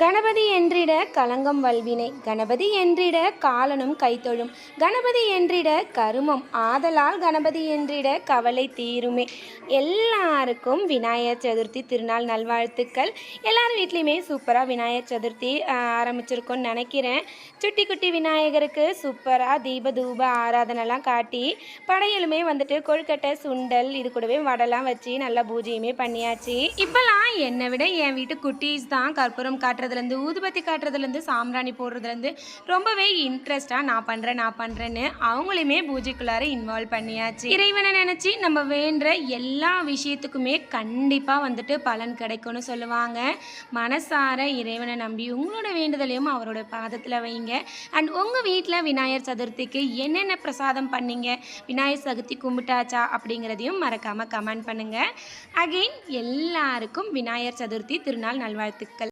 கணபதி என்றிட களங்கம் வல்வினை கணபதி என்றிட காலனும் கைத்தொழும் கணபதி என்றிட கருமம் ஆதலால் கணபதி என்றிட கவலை தீருமே. எல்லாருக்கும் விநாயகர் சதுர்த்தி திருநாள் நல்வாழ்த்துக்கள். எல்லார் வீட்லேயுமே சூப்பராக விநாயகர் சதுர்த்தி ஆரம்பிச்சிருக்கோன்னு நினைக்கிறேன். சுட்டி குட்டி விநாயகருக்கு சூப்பராக தீப தூப ஆராதனைலாம் காட்டி படையலுமே வந்துட்டு கொழுக்கட்டை சுண்டல் இது கூடவே வடைலாம் வச்சு நல்லா பூஜையுமே பண்ணியாச்சு. இப்போல்லாம் என்னை விட என் வீட்டு குட்டீஸ் தான் கற்பூரம் காட்டுறதுலேருந்து ஊதுபத்தி காட்டுறதுலேருந்து சாம்பிராணி போடுறதுலேருந்து ரொம்பவே இன்ட்ரெஸ்டாக நான் பண்ணுறேன்னு அவங்களையுமே பூஜைக்குள்ளார இன்வால்வ் பண்ணியாச்சு. இறைவனை நினச்சி நம்ம வேண்டுற எல்லா விஷயத்துக்குமே கண்டிப்பாக வந்துட்டு பலன் கிடைக்கும்னு சொல்லுவாங்க. மனசார இறைவனை நம்பி உங்களோட வேண்டுதலையும் அவரோட பாதத்தில் வைங்க. அண்ட் உங்கள் வீட்டில் விநாயகர் சதுர்த்திக்கு என்னென்ன பிரசாதம் பண்ணீங்க, விநாயகர் சதுர்த்தி கும்பிட்டாச்சா அப்படிங்கிறதையும் மறக்காமல் கமெண்ட் பண்ணுங்கள். அகெயின் எல்லாருக்கும் விநாயகர் சதுர்த்தி திருநாள் நல்வாழ்த்துக்கள்.